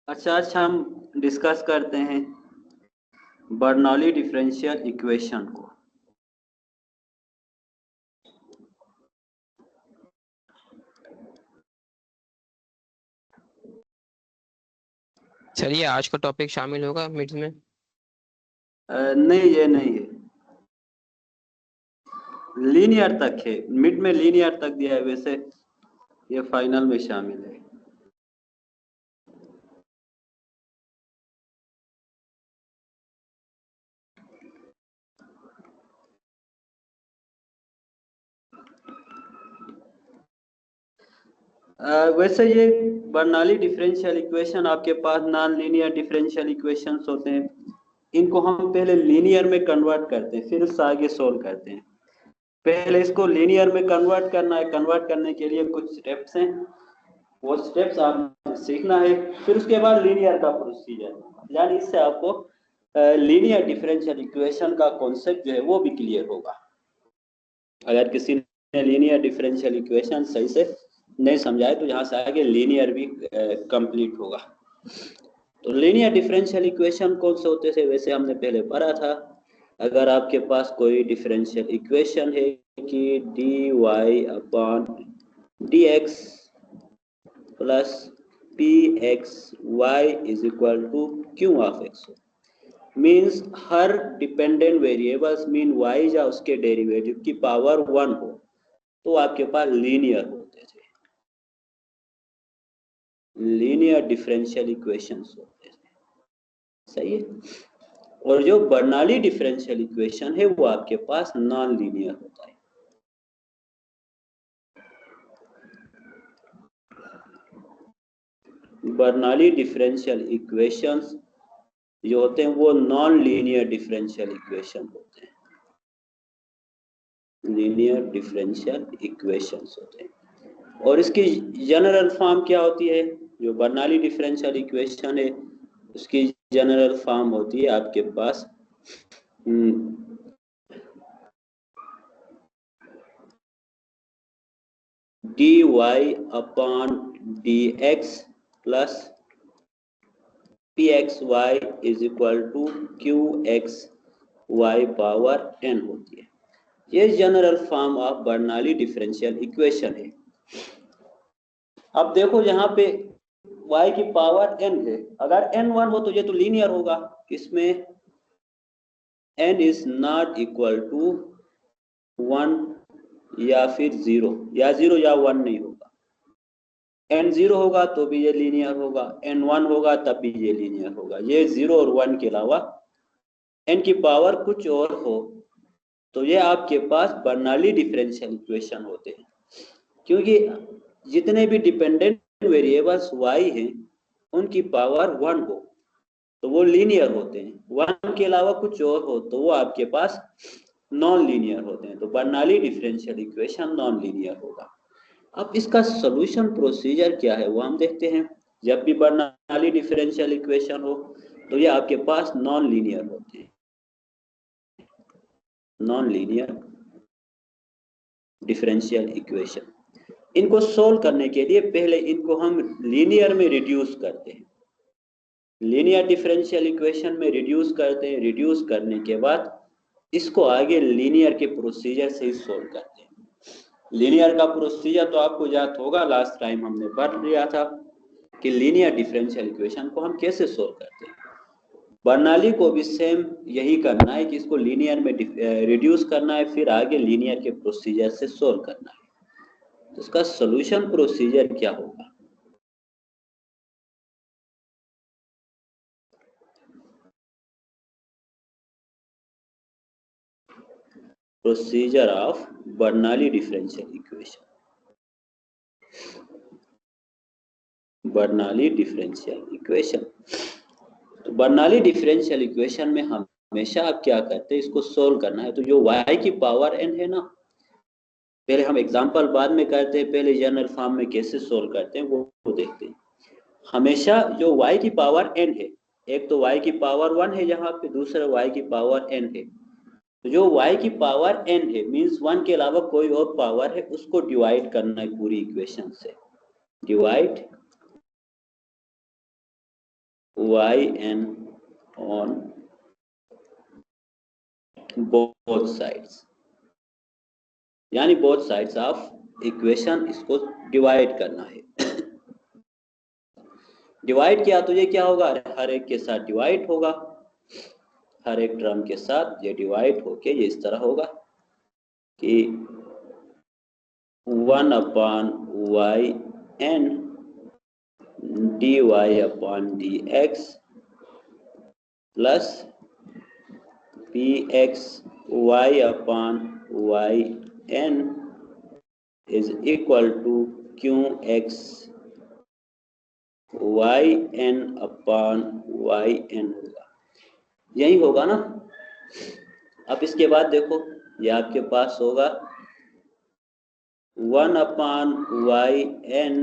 अच्छा अच्छा, हम डिस्कस करते हैं बर्नौली डिफरेंशियल इक्वेशन को। चलिए आज का टॉपिक शामिल होगा मिड में। नहीं, ये नहीं है, लीनियर तक है, मिड में लीनियर तक दिया है, वैसे ये फाइनल में शामिल है। वैसे ये बर्नौली डिफरेंशियल इक्वेशन आपके पास नॉन लीनियर डिफरेंशियल इक्वेशंस होते हैं, इनको हम पहले लीनियर में कन्वर्ट करते हैं, फिर उससे आगे सोल्व करते हैं। पहले इसको लीनियर में कन्वर्ट करना है, कन्वर्ट करने के लिए कुछ स्टेप्स हैं, वो स्टेप्स आप सीखना है, फिर उसके बाद लीनियर का प्रोसीजर, यानी इससे आपको लीनियर डिफरेंशियल इक्वेशन का कॉन्सेप्ट जो है वो भी क्लियर होगा। अगर किसी ने लीनियर डिफरेंशियल इक्वेशन सही से नहीं समझाए तो यहाँ से आगे लीनियर भी कंप्लीट होगा। तो लीनियर डिफरेंशियल इक्वेशन कौन से होते थे, वैसे हमने पहले पढ़ा था। अगर आपके पास कोई डिफरेंशियल इक्वेशन है कि d Y upon D x plus P x Y is equal to q of x, means हर डिपेंडेंट वेरिएबल्स मीन वाई या उसके डेरिवेटिव की पावर 1 हो तो आपके पास लीनियर होते थे, लीनियर डिफरेंशियल इक्वेशंस होते थे। सही है। और जो बर्नौली डिफरेंशियल इक्वेशन है वो आपके पास नॉन लीनियर होता है। बर्नौली डिफरेंशियल इक्वेशंस जो होते हैं वो नॉन लीनियर डिफरेंशियल इक्वेशन होते हैं, लीनियर डिफरेंशियल इक्वेशंस होते हैं। और इसकी जनरल फॉर्म क्या होती है, जो बर्नौली डिफरेंशियल इक्वेशन है उसकी जनरल फॉर्म होती है आपके पास D Y upon D x plus P x Y is equal to Q X Y power N होती है। ये general form of Bernoulli differential equation है। अब देखो यहाँ पे y की पावर n है, अगर n 1 हो तो ये तो लीनियर होगा, इसमें n is not equal to 1 या फिर 0 या 0 या 1 नहीं होगा। n 0 होगा तो भी ये लीनियर होगा, n 1 होगा तब भी ये लीनियर होगा। ये 0 और 1 के अलावा n की पावर कुछ और हो तो ये आपके पास बर्नौली डिफरेंशियल इक्वेशन होते हैं, क्योंकि जितने भी डिपेंडेंट वेरिएबल्स y हैं उनकी पावर 1 हो तो वो लीनियर होते हैं, 1 के अलावा कुछ और हो तो वो आपके पास नॉन लीनियर होते हैं। तो Bernoulli differential equation non linear होगा। अब इसका सॉल्यूशन प्रोसीजर क्या है वो हम देखते हैं। जब भी बर्नौली डिफरेंशियल इक्वेशन हो तो ये आपके पास नॉन लीनियर होते हैं, नॉन लीनियर डिफरेंशियल इक्वेशन। इनको सोल्व करने के लिए पहले इनको हम लीनियर में रिड्यूस करते हैं, लीनियर डिफरेंशियल इक्वेशन में रिड्यूस करते हैं, रिड्यूस करने के बाद इसको आगे लीनियर के प्रोसीजर से ही सोल्व करते हैं। लीनियर का प्रोसीजर तो आपको याद होगा, लास्ट टाइम हमने पढ़ लिया था कि लीनियर डिफरेंशियल इक्वेशन को हम कैसे सोल्व करते हैं। बर्नौली को भी सेम यही करना है कि इसको लीनियर में रिड्यूस करना है, फिर आगे लीनियर के प्रोसीजर से सोल्व करना है। तो इसका सॉल्यूशन प्रोसीजर क्या होगा, procedure of Bernoulli differential equation. Bernoulli differential equation, तो बर्नौली डिफरेंशियल इक्वेशन में हमेशा आप क्या करते हैं, इसको सोल्व करना है। तो जो y की पावर n है ना, पहले हम एग्जांपल बाद में करते हैं, पहले जनरल फॉर्म में कैसे सोल्व करते हैं वो देखते हैं। हमेशा जो y की पावर n है, एक तो y की पावर 1 है यहाँ पे, दूसरा y की पावर n है। तो जो y की पावर n है मीन्स 1 के अलावा कोई और पावर है, उसको डिवाइड करना है पूरी इक्वेशन से, divide yn on both sides, यानी बोथ साइड्स ऑफ इक्वेशन इसको डिवाइड करना है। डिवाइड किया तो ये क्या होगा, हर एक के साथ डिवाइड होगा, हर एक टर्म के साथ ये डिवाइड होके ये इस तरह होगा कि 1 upon yn dy upon dx plus px y upon yn is equal to qx yn upon yn होगा, यही होगा ना। अब इसके बाद देखो ये आपके पास होगा 1 upon yn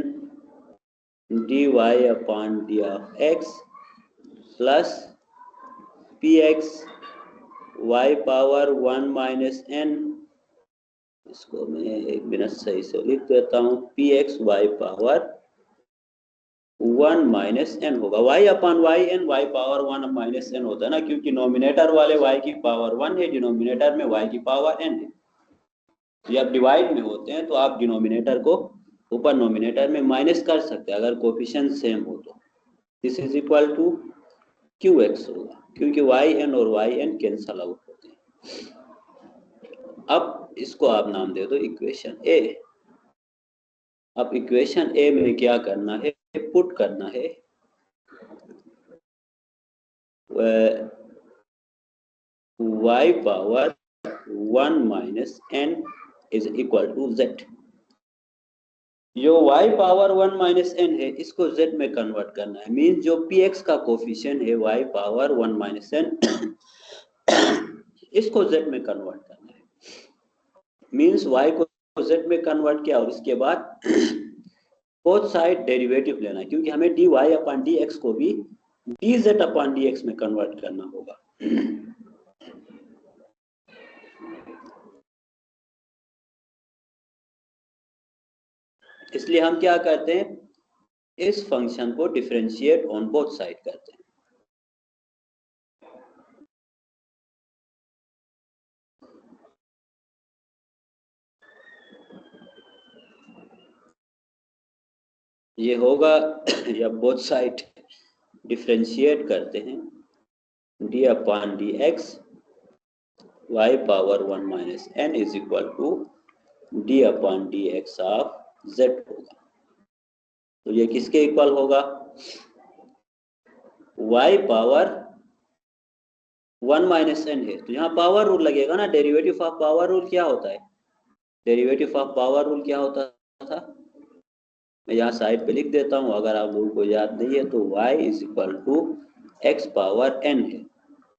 dy upon d of x plus px y power 1 minus n, इसको मैं एक मिनट सही से लिख देता हूँ, px y power 1 minus n होगा, y upon y n, y power 1 minus n होता है ना, क्योंकि नोमिनेटर वाले y की पावर 1 है, डिनोमिनेटर में y की पावर n है। जब डिवाइड में होते हैं तो आप डिनोमिनेटर को ऊपर नोमिनेटर में माइनस कर सकते हैं अगर कोफिशिएंट सेम हो तो। This is equal to qx होगा, क्योंकि yn और yn कैंसल आउट होते हैं। अब इसको आप नाम दे दो इक्वेशन ए। अब इक्वेशन ए में क्या करना है, पुट करना है y power 1 minus n is equal to z। जो y पावर 1 माइनस n है इसको z में कन्वर्ट करना है, मीन्स जो px का कोफिशिएंट है y पावर 1 माइनस n इसको z में कन्वर्ट करना है, मीन्स y को z में कन्वर्ट किया और इसके बाद बोथ साइड डेरिवेटिव लेना है, क्योंकि हमें dy अपॉन dx को भी dz अपॉन dx में कन्वर्ट करना होगा। इसलिए हम क्या करते हैं, इस फंक्शन को डिफरेंशिएट ऑन बोथ साइड करते हैं। ये होगा या बोथ साइड डिफरेंशिएट करते हैं, d upon D x Y power 1 minus n is equal to d upon D x of z होगा। तो ये किसके इक्वल होगा, y पावर 1 माइनस n है तो यहाँ पावर रूल लगेगा ना। डेरिवेटिव ऑफ पावर रूल क्या होता है, डेरिवेटिव ऑफ पावर रूल क्या होता था, मैं यहाँ साइड पे लिख देता हूँ, अगर आप लोगों को याद नहीं है तो y is equal to x power n है,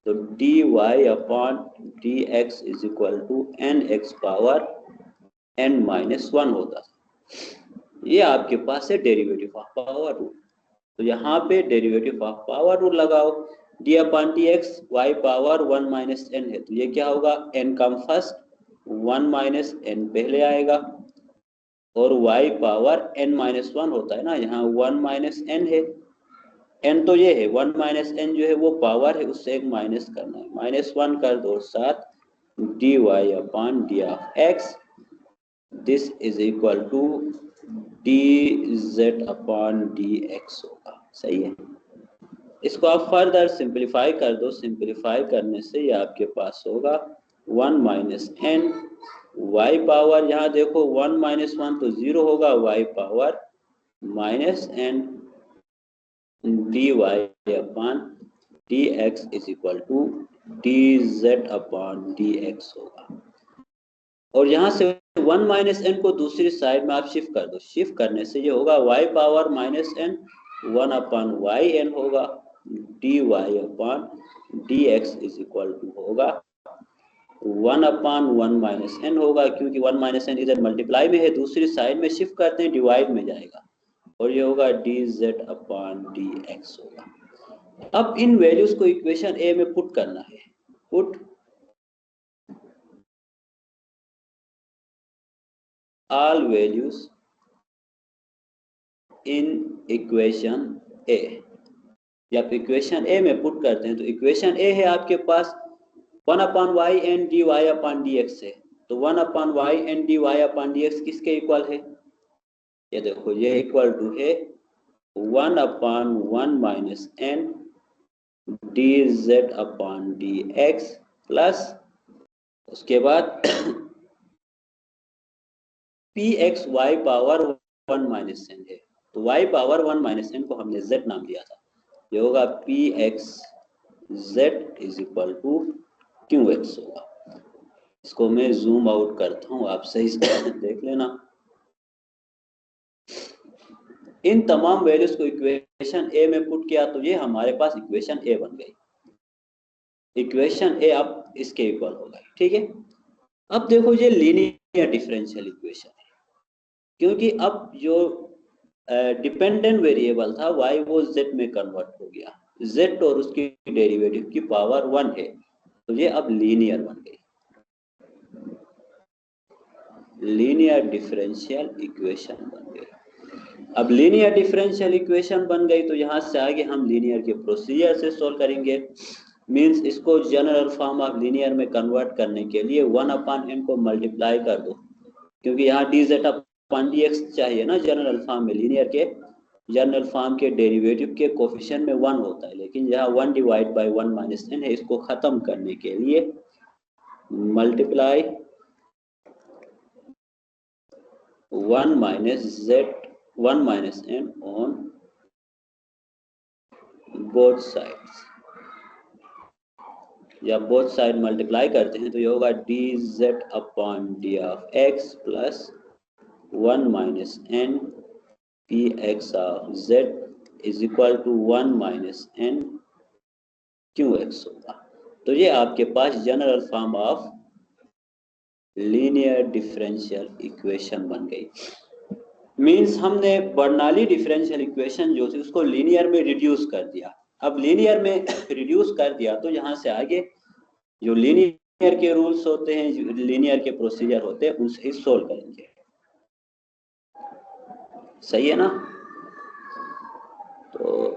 तो dy upon dx is equal to nx power n minus 1 होता था। ये आपके पास है डेरिवेटिव ऑफ पावर रूल। तो यहाँ पे डेरिवेटिव ऑफ पावर रूल लगाओ, d upon D x Y power 1 minus n है, तो ये क्या होगा, n come first, 1 minus n पहले आएगा, और y पावर n माइनस 1 होता है ना, यहाँ 1 माइनस n है, n तो ये है, 1 माइनस n जो है वो पावर है, उससे एक माइनस करना है, माइनस 1 कर दो, साथ d Y upon D of x, this is equal to d Z upon D x होगा। सही है, इसको आप फर्दर सिंप्लीफाई कर दो, सिंप्लीफाई करने से ये आपके पास होगा 1 माइनस n, y पावर, यहाँ देखो 1 माइनस 1 तो 0 होगा, y power minus n d Y upon D x is equal to d Z upon D x होगा। और यहाँ से 1 माइनस n को दूसरी साइड में आप शिफ्ट कर दो, शिफ्ट करने से ये होगा y power minus n 1 upon y n होगा, d Y upon D x is equal to होगा 1 अपॉन 1 माइनस n होगा, क्योंकि 1 माइनस n इधर मल्टीप्लाई में है, दूसरी साइड में शिफ्ट करते हैं, डिवाइड में जाएगा, और ये होगा D Z upon D x होगा। अब इन वैल्यूज को इक्वेशन ए में पुट करना है, put all values in equation A। या आप इक्वेशन ए में पुट करते हैं तो इक्वेशन ए है आपके पास 1/y and dy upon dx है। तो 1/y and dy upon dx किसके इक्वल है? ये देखो ये इक्वल टू है 1/1 minus n dz upon dx plus उसके बाद pxy पावर 1 माइनस n है। तो y पावर 1 माइनस n को हमने z नाम दिया था। ये होगा px z is equal to qx होगा। इसको मैं जूम आउट करता हूँ, आप सही से देख लेना। इन तमाम वैल्यूज को इक्वेशन ए में पुट किया तो ये हमारे पास इक्वेशन ए बन गई। इक्वेशन ए अब इसके इक्वल हो गई, ठीक है। अब देखो ये लीनियर डिफरेंशियल इक्वेशन है, क्योंकि अब जो डिपेंडेंट वेरिएबल था y वो z में कन्वर्ट हो गया, z और उसकी डेरिवेटिव की पावर 1 है, तो ये अब लीनियर बन गई, लीनियर डिफरेंशियल इक्वेशन बन गई। अब लीनियर डिफरेंशियल इक्वेशन बन गई तो यहाँ से आगे हम लीनियर के प्रोसीजर से सॉल्व करेंगे। मींस इसको जनरल फॉर्म ऑफ लीनियर में कन्वर्ट करने के लिए 1/n को मल्टीप्लाई कर दो, क्योंकि यहाँ dz अपॉन dx चाहिए ना जनरल फॉर्म में। लीनियर के जनरल फॉर्म के डेरिवेटिव के कोफिशिएंट में 1 होता है, लेकिन यहाँ 1 डिवाइड बाई 1 माइनस n है। इसको खत्म करने के लिए multiply 1 minus n on both sides, जब बोथ साइड मल्टीप्लाई करते हैं तो ये होगा dz upon D of x plus 1 minus n px of z is equal to 1 minus n qx होगा। तो ये आपके पास general form of linear differential equation बन गई। मींस हमने बर्नौली डिफरेंशियल इक्वेशन जो थी उसको लीनियर में रिड्यूस कर दिया। अब लीनियर में रिड्यूस कर दिया तो यहाँ से आगे जो लीनियर के रूल्स होते हैं, जो लीनियर के प्रोसीजर होते हैं, उनसे ही सोल्व करेंगे। सही है ना? तो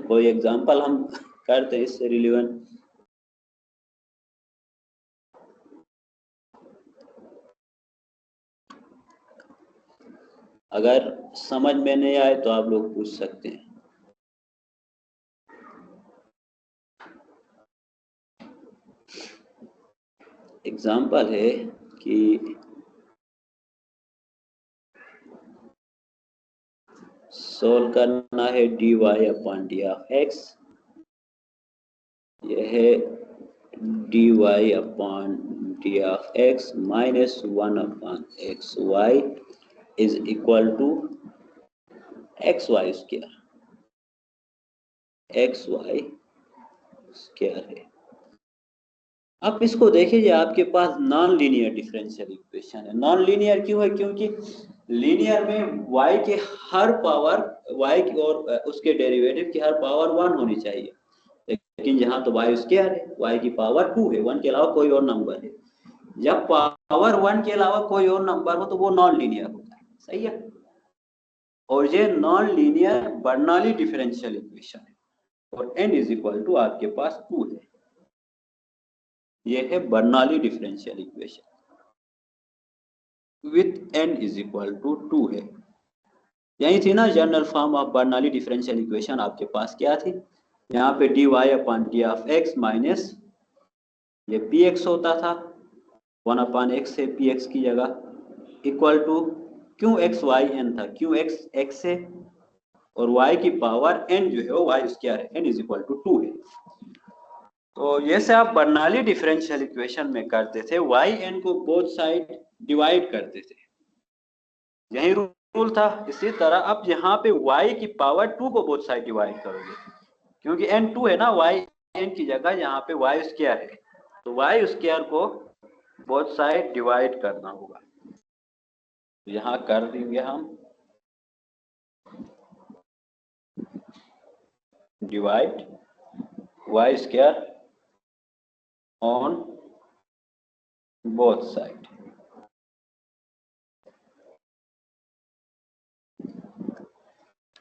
कोई एग्जांपल हम करते हैं इससे रिलेवेंट। अगर समझ में नहीं आए तो आप लोग पूछ सकते हैं। एग्जांपल है कि सोल्व करना है dy upon D of x, यह है dy upon D of x minus 1 upon x Y is equal to x Y square, x Y square है। अब इसको देखिए, आपके पास नॉन लीनियर डिफरेंशियल इक्वेशन है। नॉन लीनियर क्यों है? क्योंकि लीनियर में y के हर पावर, y की और उसके डेरिवेटिव की हर पावर 1 होनी चाहिए, लेकिन यहाँ तो y स्क्वायर है, y की पावर 2 है, 1 के अलावा कोई और नंबर है। जब पावर 1 के अलावा कोई और नंबर हो तो वो नॉन लीनियर होता है। सही है? और ये non linear Bernoulli differential equation है, और n इज इक्वल टू आपके पास 2 है। यह है Bernoulli differential equation with n is equal to 2 है। यही थी ना general form of Bernoulli differential equation. आपके पास क्या थी? यहाँ पे dy upon D of x minus ये px होता था, 1 अपॉन x है px की जगह, इक्वल टू qxyn था, qx x है और y की पावर n जो है वो y स्क्वायर है, n इज इक्वल टू 2 है। तो जैसे आप बर्नौली डिफरेंशियल इक्वेशन में करते थे, y n को बोथ साइड डिवाइड करते थे, यही रूल था। इसी तरह अब यहाँ पे y की पावर 2 को बोथ साइड डिवाइड करोगे, क्योंकि n 2 है ना, y n की जगह यहाँ पे y स्क्वायर है, तो y स्क्वायर को बोथ साइड डिवाइड करना होगा। तो यहाँ कर देंगे हम divide y square on both side.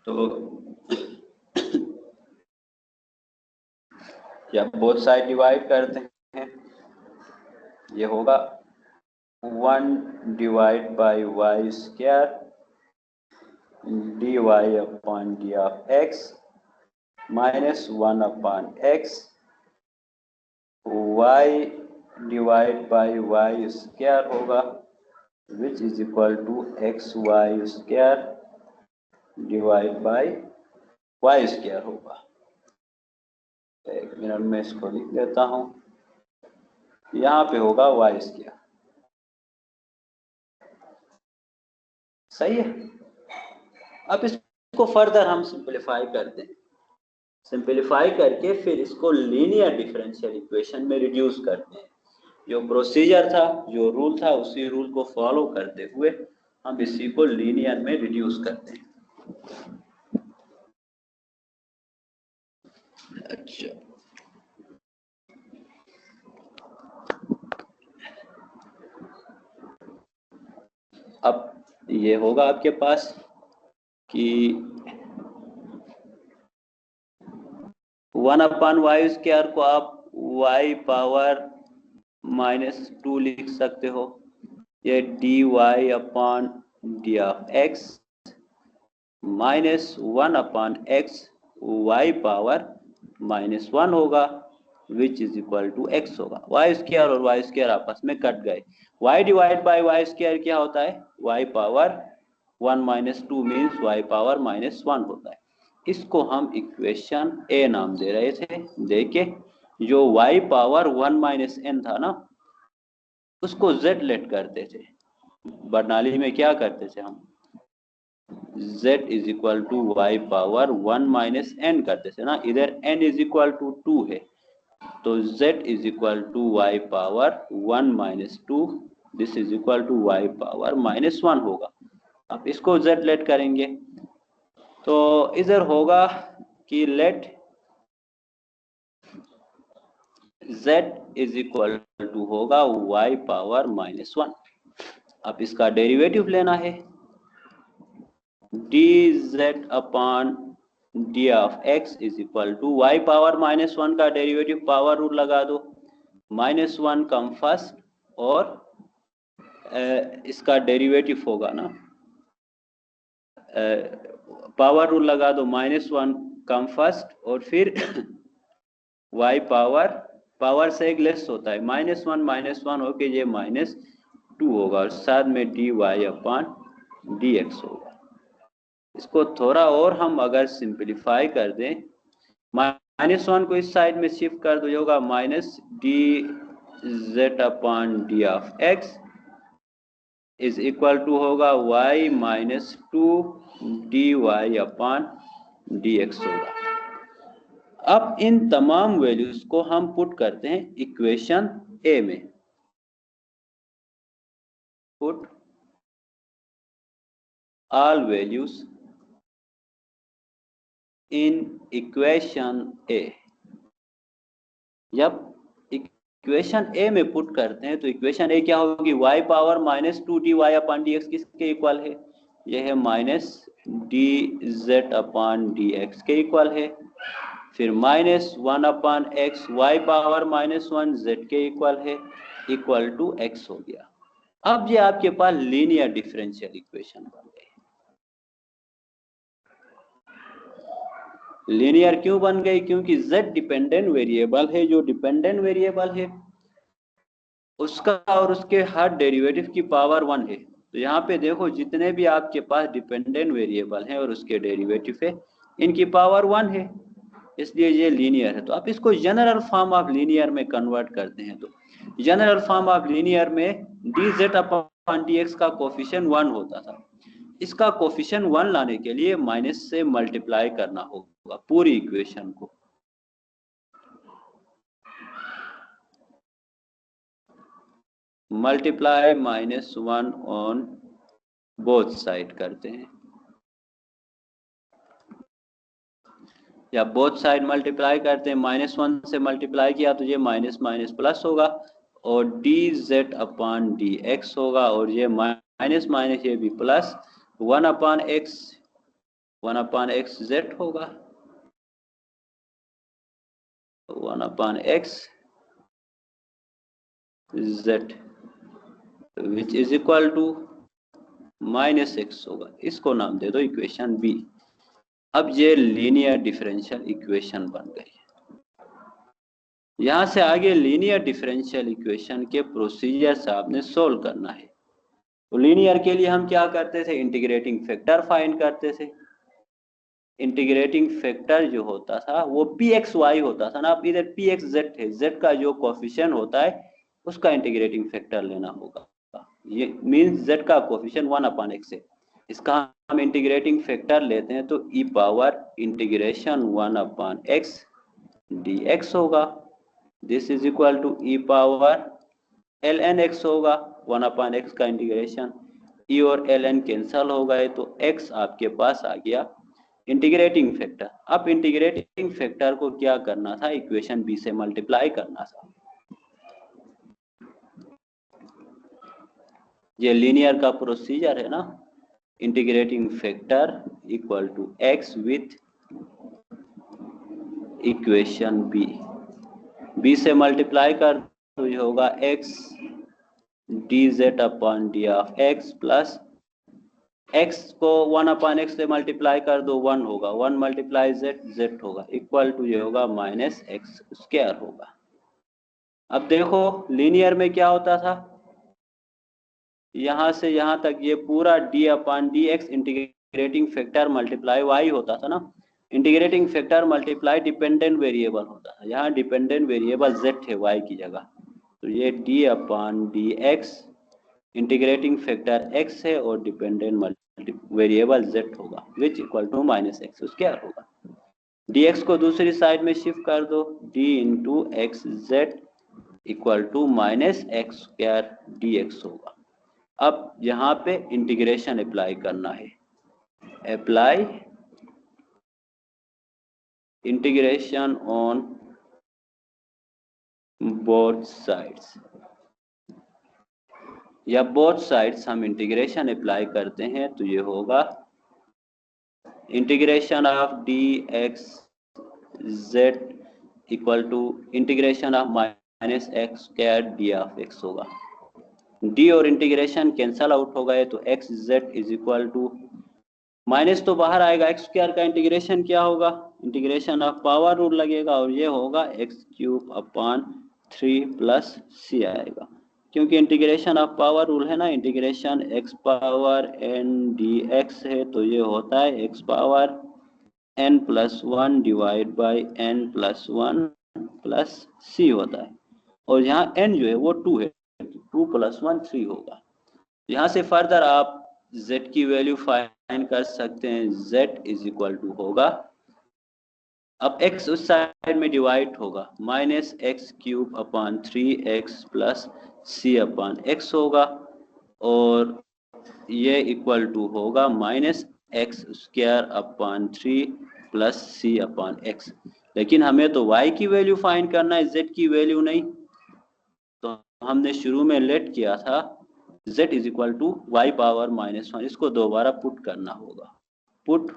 तो या बोथ साइड डिवाइड करते हैं, ये होगा 1 divide by Y square dy upon D of x minus 1 upon X y divide by Y square होगा which is equal to x Y square divide by Y square होगा। एक minute में इसको लिख देता हूं, यहाँ पे होगा वाई स्क्वायर। सही है। अब इसको फर्दर हम सिंपलीफाई करते हैं, सिंपलीफाई करके फिर इसको लीनियर डिफरेंशियल इक्वेशन में रिड्यूस करते हैं। जो प्रोसीजर था, जो रूल था, उसी रूल को फॉलो करते हुए हम इसी को लीनियर में रिड्यूस करते हैं। अच्छा, अब ये होगा आपके पास कि 1 अपॉन वाई स्क्वायर को आप y पावर -2 लिख सकते हो। ये d Y upon D of x minus 1 upon x Y power -1 होगा which is equal to x होगा। वाई स्क्वायर और वाई स्क्वायर आपस में कट गए। y divide by Y square क्या होता है? y power 1 - 2 means y power -1 होता है। इसको हम इक्वेशन ए नाम दे रहे थे। देखे जो y पावर 1 - n था ना, उसको z लेट करते थे। बर्नौली में क्या करते थे हम? z is equal to y power 1 - n करते थे ना। इधर n इज इक्वल टू 2 है, तो z is equal to y power 1 - 2, this is equal to y power -1 होगा। अब इसको z लेट करेंगे तो इधर होगा कि let z is equal to होगा y पावर -1। अब इसका डेरिवेटिव लेना है, dz upon D of x is equal to y power -1 का डेरिवेटिव पावर रूल लगा दो। -1 कम फर्स्ट और इसका डेरिवेटिव होगा ना, पावर रूल लगा दो। -1 कम फर्स्ट और फिर y पावर से एक लेस होता है। -1 होके ये -2 होगा और साथ में dy अपॉन dx होगा। इसको थोड़ा और हम अगर सिंपलीफाई कर दें, -1 को इस साइड में शिफ्ट कर दो, होगा -dz upon D of x is equal to होगा y -2 dy अपॉन dx होगा। अब इन तमाम वैल्यूज को हम पुट करते हैं इक्वेशन ए में। Put all values in equation A. जब इक्वेशन ए में पुट करते हैं तो इक्वेशन ए क्या होगी? y power -2 dy upon dx किसके इक्वल है? यह है -dz अपॉन dx के इक्वल है। फिर -1 upon x y power -1 z के इक्वल है, इक्वल टू x हो गया। अब ये आपके पास लीनियर डिफरेंशियल इक्वेशन बन गई। लीनियर क्यों बन गई? क्योंकि z डिपेंडेंट वेरिएबल है। जो डिपेंडेंट वेरिएबल है उसका और उसके हर डेरिवेटिव की पावर 1 है। तो यहाँ पे देखो जितने भी आपके पास डिपेंडेंट वेरिएबल हैं और उसके डेरिवेटिव है, इनकी पावर 1 है, इसलिए ये लीनियर है। तो आप इसको जनरल फॉर्म ऑफ लीनियर में कन्वर्ट करते हैं तो जनरल फॉर्म ऑफ लीनियर में dz अपॉन dx का कोफिशिएंट 1 होता था। इसका कोफिशिएंट 1 लाने के लिए माइनस से मल्टीप्लाई करना होगा पूरी इक्वेशन को। मल्टीप्लाई -1 ऑन बोथ साइड करते हैं, या बोथ साइड मल्टीप्लाई करते हैं। -1 से मल्टीप्लाई किया तो ये माइनस माइनस प्लस होगा और dz अपॉन dx होगा, और ये माइनस माइनस ये भी प्लस 1 अपॉन x z होगा। 1/x z which is equal to -x होगा। इसको नाम दे दो इक्वेशन बी। अब ये लीनियर डिफरेंशियल इक्वेशन बन गई है। यहां से आगे लीनियर डिफरेंशियल इक्वेशन के प्रोसीजर आपने सोल्व करना है। तो लीनियर के लिए हम क्या करते थे, इंटीग्रेटिंग फैक्टर फाइंड करते थे। इंटीग्रेटिंग फैक्टर जो होता था वो pxy होता था ना। अब इधर pxz है, z का जो कोफिशिएंट होता है उसका इंटीग्रेटिंग फैक्टर लेना होगा। ये मींस z का कोफिशिएंट 1/x है। इसका हम इंटीग्रेटिंग फैक्टर लेते हैं तो e power integration 1/x dx होगा। This is equal to e power ln x होगा। 1/x का इंटीग्रेशन, e और ln कैंसल हो गए तो x आपके पास आ गया इंटीग्रेटिंग फैक्टर। अब इंटीग्रेटिंग फैक्टर को क्या करना था, इक्वेशन बी से मल्टीप्लाई करना था। ये लीनियर का प्रोसीजर है ना। Integrating factor equal to x with equation B. B से मल्टीप्लाई कर तो ये होगा x dz upon D of x plus x को 1/x से मल्टीप्लाई कर दो 1 होगा, 1 मल्टीप्लाई z होगा, इक्वल टू ये होगा -x स्क्वायर होगा। अब देखो लीनियर में क्या होता था, यहां से यहां तक ये पूरा d/dx integrating factor multiply y होता था ना। Integrating factor multiply dependent variable होता था। यहाँ डिपेंडेंट वेरिएबल z है y की जगह, तो ये d/dx इंटीग्रेटिंग फैक्टर x है और डिपेंडेंट वेरिएबल z होगा, which equal to -x square होगा। dx को दूसरी साइड में शिफ्ट कर दो, d into x Z equal to -x square dx होगा। अब यहाँ पे इंटीग्रेशन अप्लाई करना है। Apply integration on both sides, या बोथ साइड्स हम इंटीग्रेशन अप्लाई करते हैं तो ये होगा integration of dx z equal to integration of -x square d of x होगा। d और इंटीग्रेशन कैंसल आउट हो गए तो x z is equal to minus तो बाहर आएगा, x स्क्वायर का इंटीग्रेशन क्या होगा, इंटीग्रेशन ऑफ पावर रूल लगेगा और ये होगा x³ प्लस c आएगा, क्योंकि इंटीग्रेशन ऑफ पावर रूल है ना। Integration x power n dx है तो ये होता है x power n plus 1 divide by n plus 1 plus c होता है। और यहाँ n जो है वो 2 है, 2 + 1 3 होगा। यहाँ से फर्दर आप z की वैल्यू फाइंड कर सकते हैं। z इज इक्वल टू होगा, अब x उस साइड में डिवाइड होगा, -x³ upon 3x plus c upon x होगा, और ये इक्वल टू होगा -x square upon 3 plus c upon x। लेकिन हमें तो y की वैल्यू फाइंड करना है, z की वैल्यू नहीं। तो हमने शुरू में लेट किया था z is equal to y power -1, इसको दोबारा पुट करना होगा। Put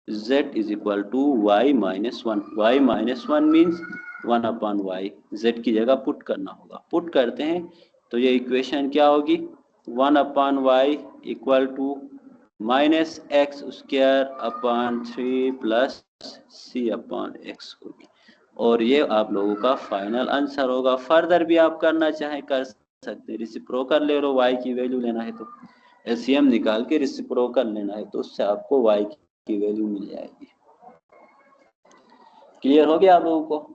z is equal to y -1, y -1 means 1/y, z की जगह पुट करना होगा। पुट करते हैं तो ये इक्वेशन क्या होगी, 1/y equal to -x square upon 3 plus c upon x होगी, और ये आप लोगों का फाइनल आंसर होगा। फर्दर भी आप करना चाहें कर सकते हैं, रेसिप्रोकल ले लो, y की वैल्यू लेना है तो एलसीएम निकाल के रेसिप्रोकल लेना है तो उससे आपको y की वैल्यू मिल जाएगी। क्लियर हो गया आप लोगों को?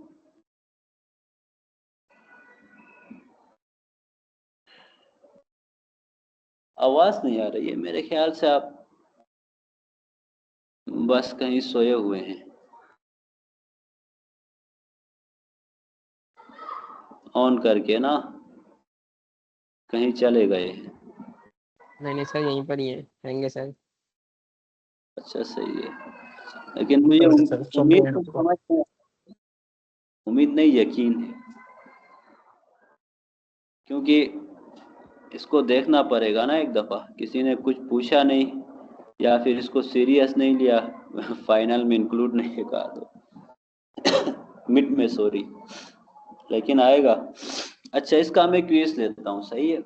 आवाज नहीं आ रही है, मेरे ख्याल से आप बस कहीं सोए हुए हैं, ऑन करके ना कहीं चले गए हैं। नहीं सर, यहीं पर ही हैं सर। अच्छा सही है, लेकिन मुझे उम्मीद तो समझ में, उम्मीद नहीं यकीन है, क्योंकि इसको देखना पड़ेगा ना एक दफ़ा। किसी ने कुछ पूछा नहीं या फिर इसको सीरियस नहीं लिया, फाइनल में इंक्लूड नहीं कहा तो मिड में, सॉरी, लेकिन आएगा। अच्छा, इसका मैं क्विज लेता हूँ, सही है।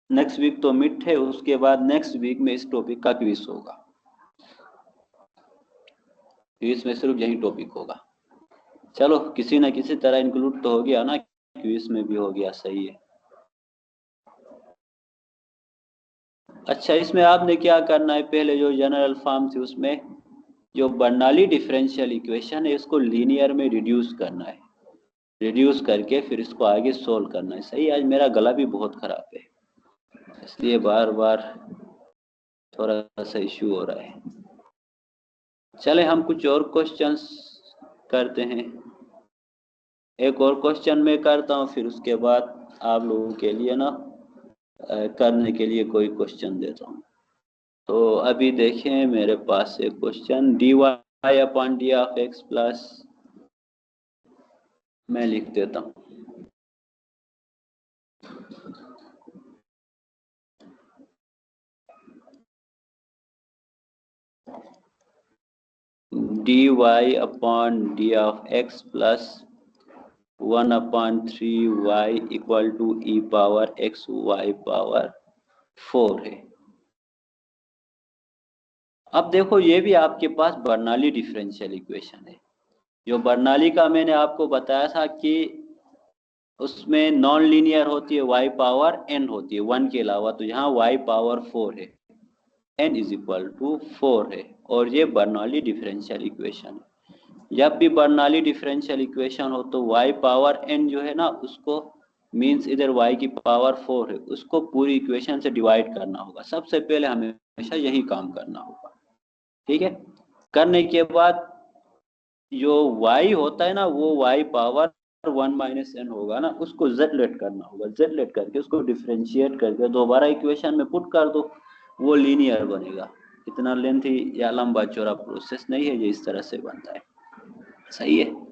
नेक्स्ट वीक तो मिड है, उसके बाद नेक्स्ट वीक में इस टॉपिक का क्विज होगा। क्विज में सिर्फ यही टॉपिक होगा। चलो, किसी न किसी तरह इंक्लूड तो हो गया ना, क्विज में भी हो गया, सही है। अच्छा, इसमें आपने क्या करना है, पहले जो जनरल फॉर्म थी उसमें जो बर्नौली डिफरेंशियल इक्वेशन है इसको लीनियर में रिड्यूस करना है, रिड्यूस करके फिर इसको आगे सोल्व करना है, सही। आज मेरा गला भी बहुत खराब है, इसलिए बार बार थोड़ा सा इश्यू हो रहा है। चले हम कुछ और क्वेश्चंस करते हैं। एक और क्वेश्चन मैं करता हूँ, फिर उसके बाद आप लोगों के लिए ना करने के लिए कोई क्वेश्चन देता हूँ। तो अभी देखें, मेरे पास एक question, dy upon D of x plus, मैं लिख देता हूँ dy upon D of x plus 1/3y equal to E power x Y power 4 है। अब देखो, ये भी आपके पास बर्नौली डिफरेंशियल इक्वेशन है। जो बर्नौली का मैंने आपको बताया था कि उसमें नॉन लीनियर होती है, y पावर n होती है 1 के अलावा, तो यहाँ y पावर 4 है, n इज इक्वल टू 4 है, और ये बर्नौली डिफरेंशियल इक्वेशन है। जब भी बर्नौली डिफरेंशियल इक्वेशन हो तो y पावर n जो है ना, उसको मीन्स इधर y की पावर 4 है, उसको पूरी इक्वेशन से डिवाइड करना होगा। सबसे पहले हमेशा यही काम करना होगा, ठीक है। करने के बाद जो y होता है ना, वो y पावर 1 माइनस n होगा ना, उसको z लेट करना होगा। z लेट करके उसको डिफरेंशिएट करके दोबारा इक्वेशन में पुट कर दो, वो लीनियर बनेगा। इतना लेंथी या लंबा चौड़ा प्रोसेस नहीं है, ये इस तरह से बनता है, सही है।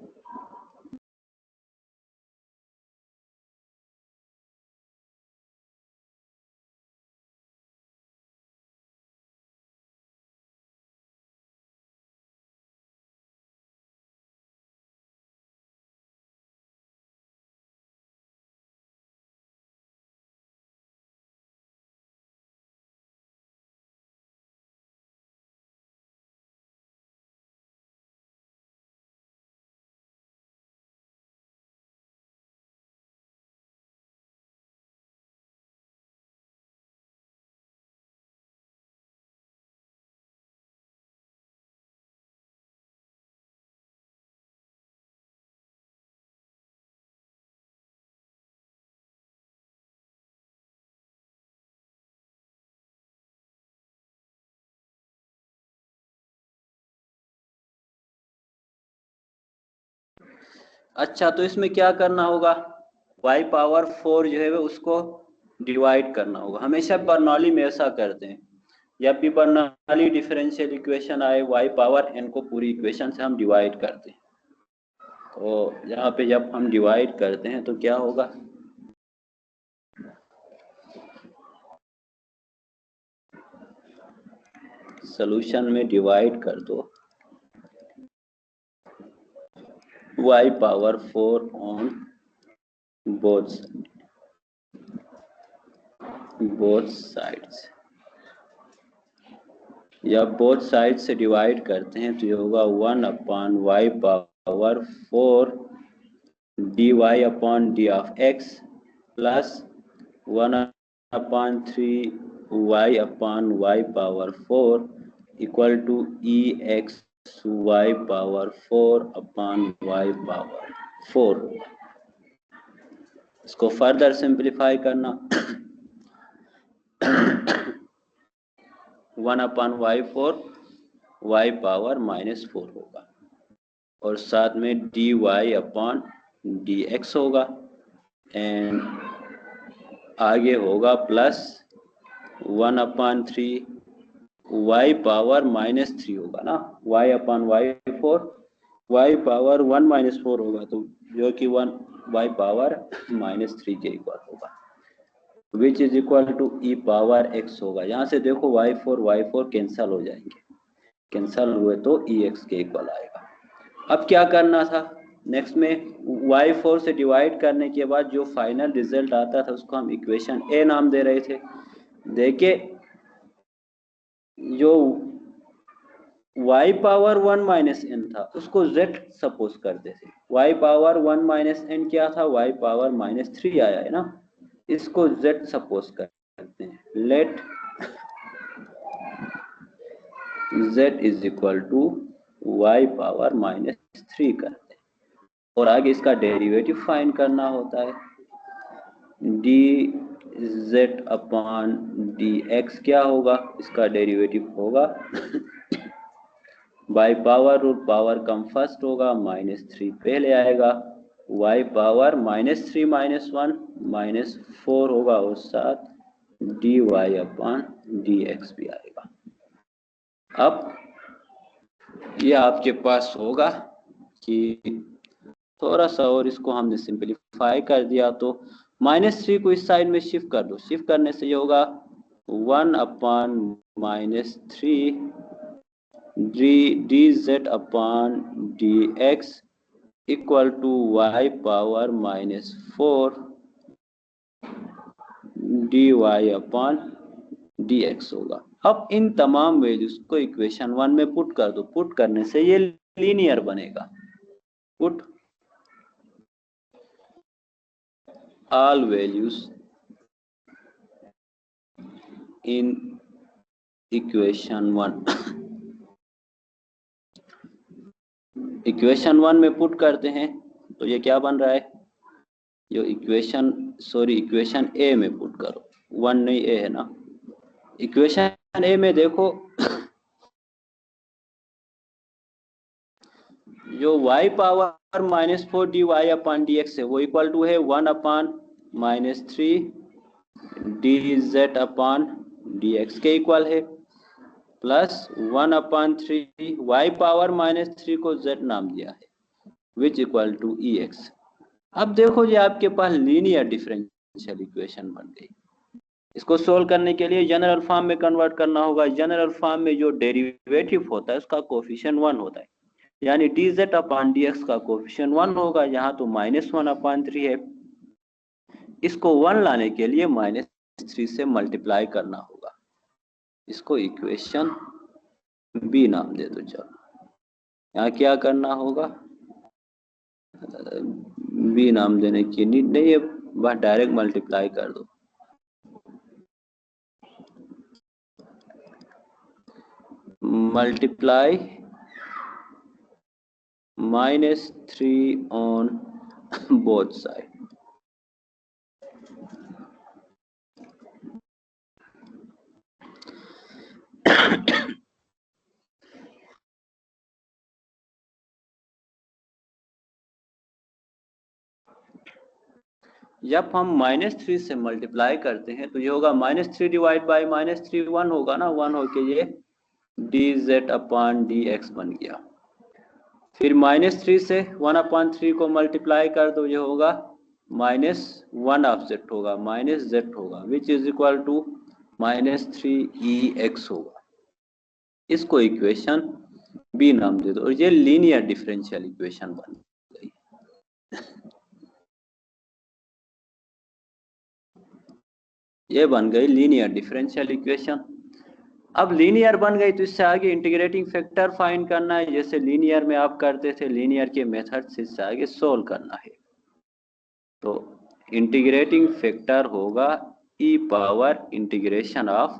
अच्छा, तो इसमें क्या करना होगा, y पावर 4 जो है उसको डिवाइड करना होगा। हमेशा बर्नौली में ऐसा करते हैं, जब भी बर्नौली डिफरेंशियल इक्वेशन आए, y पावर n को पूरी इक्वेशन से हम डिवाइड करते हैं। तो यहाँ पे जब हम डिवाइड करते हैं तो क्या होगा, सॉल्यूशन में डिवाइड कर दो y power 4 on both sides. जब बोथ साइड से डिवाइड करते हैं तो ये होगा 1/y power 4 dy upon D of x plus 1/3y upon y power 4 equal to e x Y power 4 upon y power 4। इसको फर्दर सिंप्लीफाई करना 1/y4 y power -4 होगा, और साथ में dy अपॉन dx होगा, एंड आगे होगा प्लस 1/3 y पावर -3 होगा ना, y upon y4 y power 1 - 4 होगा, तो जो कि 1 y पावर -3 के इक्वल होगा, which is equal to E power x होगा। यहाँ से देखो y4 कैंसल हो जाएंगे, कैंसल हुए तो ई एक्स के इक्वल आएगा। अब क्या करना था, नेक्स्ट में y4 से डिवाइड करने के बाद जो फाइनल रिजल्ट आता था उसको हम इक्वेशन ए नाम दे रहे थे। देखिए जो y पावर 1 माइनस एन था उसको z सपोज करते थे। y पावर 1 माइनस एन क्या था, y पावर माइनस 3 आया है ना, इसको z सपोज करते हैं। Let z is equal to y power minus 3 करते हैं और आगे इसका डेरिवेटिव फाइंड करना होता है। dz अपॉन dx क्या होगा, इसका डेरिवेटिव होगा y power root power come first होगा, माइनस 3 पहले आएगा, y power minus 3 minus 1 minus 4 होगा और साथ dy अपॉन dx भी आएगा। अब ये आपके पास होगा कि थोड़ा सा और इसको हमने सिंपलीफाई कर दिया तो माइनस 3 को इस साइड में शिफ्ट कर दो। शिफ्ट करने से ये होगा 1 upon minus 3 dz upon dx equal to y power minus 4 dy upon dx होगा। अब इन तमाम वैल्यूज को इक्वेशन 1 में पुट कर दो। पुट करने से ये लीनियर बनेगा। Put all values in equation 1 equation 1 में पुट करते हैं तो ये क्या बन रहा है, जो इक्वेशन ए में पुट करो, 1 नहीं ए है ना। इक्वेशन ए में देखो जो y power minus 4 d Y upon D x है वो इक्वल टू है 1 upon minus 3 d Z upon D x के इक्वल है, plus 1 upon 3 y power minus 3 को z नाम दिया है, which equal to e x. अब देखो ये आपके पास लीनियर डिफरेंशियल इक्वेशन बन गई। इसको सोल्व करने के लिए जनरल फॉर्म में कन्वर्ट करना होगा। जनरल फॉर्म में जो डेरिवेटिव होता है उसका कोफिशिएंट 1 होता है, यानी dz अपॉन dx का कोफिशिएंट 1 होगा। यहाँ तो माइनस 1 अपॉन 3 है, इसको 1 लाने के लिए माइनस 3 से मल्टीप्लाई करना होगा। इसको इक्वेशन बी नाम दे दो। चलो यहाँ क्या करना होगा, बी नाम देने की नीड नहीं है, बस डायरेक्ट मल्टीप्लाई कर दो। Multiply minus 3 on both side. जब हम माइनस 3 से मल्टीप्लाई करते हैं तो ये होगा माइनस 3 डिवाइड बाई माइनस 3 1 होगा ना, 1 होके ये dz अपॉन dx बन गया। फिर माइनस 3 से 1 अपॉन 3 को मल्टीप्लाई कर दो, ये होगा माइनस 1 ऑफसेट होगा, माइनस z होगा, which is equal to minus 3ex होगा। इसको इक्वेशन बी नाम दे दो और ये लीनियर डिफरेंशियल इक्वेशन बन गई। ये बन गई लीनियर डिफरेंशियल इक्वेशन। अब लीनियर बन गई तो इससे आगे इंटीग्रेटिंग फैक्टर फाइंड करना है, जैसे लीनियर में आप करते थे, लीनियर के मेथड से इससे आगे सोल्व करना है। तो इंटीग्रेटिंग फैक्टर होगा ई पावर इंटीग्रेशन ऑफ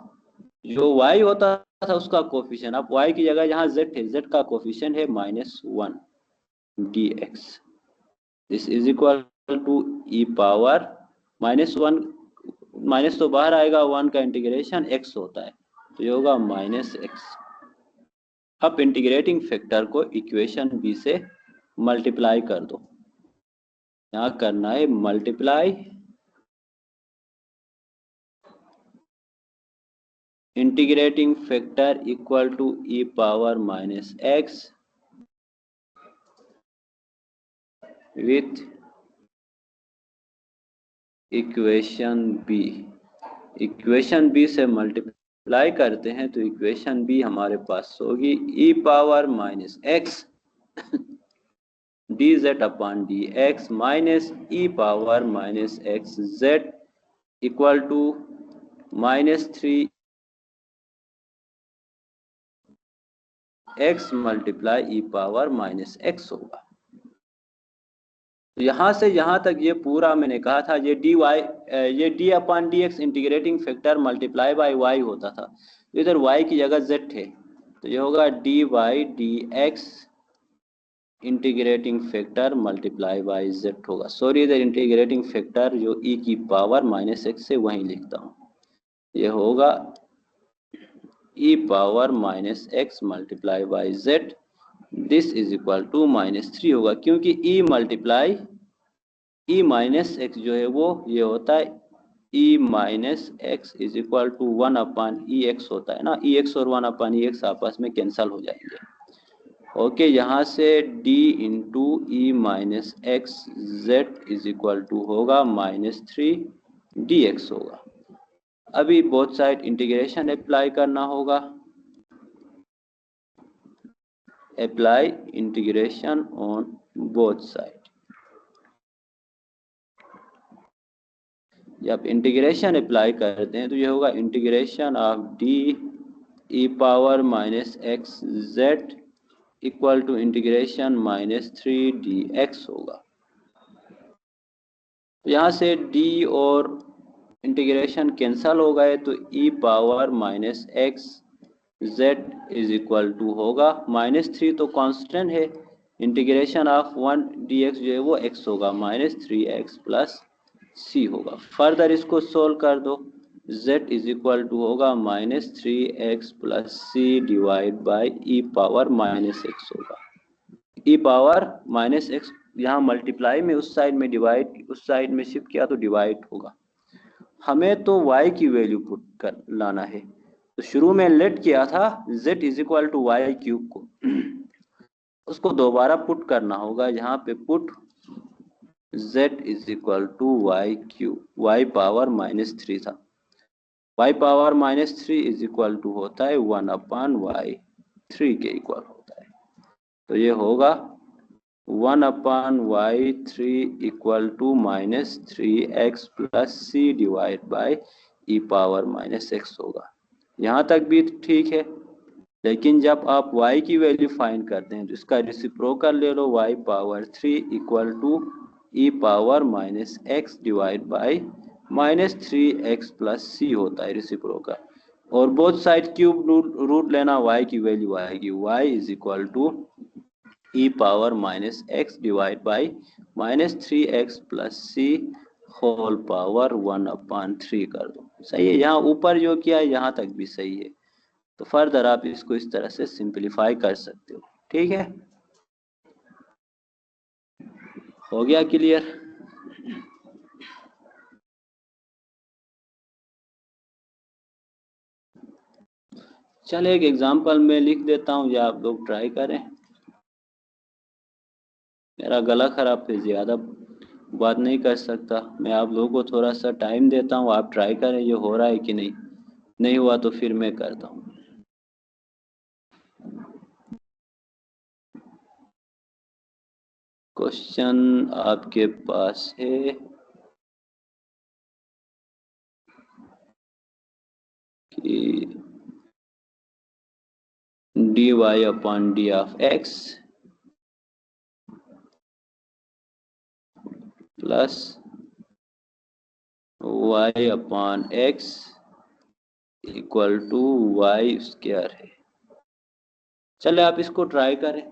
जो y होता था उसका कोफिशिएंट, अब y की जगह यहाँ z है, z का कोफिशिएंट है -1 dx, this is equal to E power -1, minus तो बाहर आएगा, 1 का इंटीग्रेशन x होता है तो ये होगा -x। अब इंटीग्रेटिंग फैक्टर को इक्वेशन बी से मल्टीप्लाई कर दो। यहाँ करना है multiply integrating factor equal to E power -x with equation B. Equation B से मल्टीप्लाई करते हैं तो इक्वेशन बी हमारे पास होगी E power -x D Z upon D X minus E power minus x Z equal to -3 X multiply E power minus X होगा। तो यहाँ से यहाँ तक ये पूरा मैंने कहा था ये डी वाई, ये d upon D x integrating factor multiply by y होता था, तो इधर वाई की जगह जेड थे, तो ये होगा d y d x integrating factor multiply by z होगा। सॉरी, इधर इंटीग्रेटिंग फैक्टर जो ई की पावर माइनस एक्स से वहीं लिखता हूँ, ये होगा E power minus X multiply by Z, this is equal to -3 होगा, क्योंकि E multiply E minus X जो है वो ये होता है E minus X is equal to 1 upon E X होता है ना, ई एक्स और 1 अपॉन ई एक्स आपस में कैंसल हो जाएंगे। ओके, यहाँ से d into e minus x Z is equal to होगा -3 dx होगा। अभी बोथ साइड इंटीग्रेशन अप्लाई करना होगा, apply integration on both side. जब इंटीग्रेशन अप्लाई करते हैं तो ये होगा integration of d e power minus x Z equal to integration -3 dx होगा। तो यहाँ से d और इंटीग्रेशन कैंसल हो गए, तो E power minus x Z is equal to होगा -3 तो कांस्टेंट है, इंटीग्रेशन ऑफ 1 dx जो है वो x होगा -3x प्लस c होगा। फर्दर इसको सोल्व कर दो, z इज इक्वल टू होगा -3x plus c divide by e power -x होगा। ई पावर -x यहाँ मल्टीप्लाई में उस साइड में डिवाइड, उस साइड में शिफ्ट किया तो डिवाइड होगा। हमें तो y की वैल्यू पुट कर लाना है, तो शुरू में लेट किया था z is equal to y cube को, उसको दोबारा पुट करना होगा। यहाँ पे put z is equal to y cube, y power -3 था, y power -3 is equal to होता है 1 अपॉन वाई 3 के इक्वल होता है, तो ये होगा 1 upon y 3 equal to -3x plus c divide by e power -x होगा। यहाँ तक भी ठीक है, लेकिन जब आप y की वैल्यू फाइंड करते हैं तो इसका रेसिप्रोकल ले लो, y power 3 equal to E power -x divide by -3x plus c होता है रेसिप्रोकल, और बोथ साइड क्यूब रूट लेना, y की वैल्यू आएगी y is equal to E power -x divide by -3x plus c whole power 1 upon 3 कर दो। सही है, यहाँ ऊपर जो किया यहाँ तक भी सही है, तो फर्दर आप इसको इस तरह से सिंपलीफाई कर सकते हो। ठीक है, हो गया क्लियर? चलिए एक एग्जांपल में लिख देता हूँ या आप लोग ट्राई करें। मेरा गला खराब है, ज़्यादा बात नहीं कर सकता, मैं आप लोगों को थोड़ा सा टाइम देता हूँ, आप ट्राई करें ये हो रहा है कि नहीं, नहीं हुआ तो फिर मैं करता हूँ। क्वेश्चन आपके पास है कि d Y upon D of x plus y upon x equal to y square है। चले आप इसको ट्राई करें।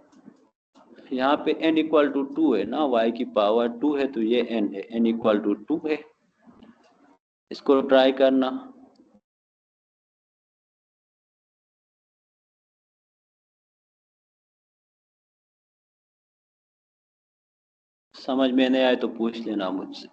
यहाँ पे n इक्वल टू 2 है ना, y की पावर 2 है, तो ये n है, n इक्वल टू 2 है। इसको ट्राई करना। समझ में नहीं आए तो पूछ लेना मुझसे।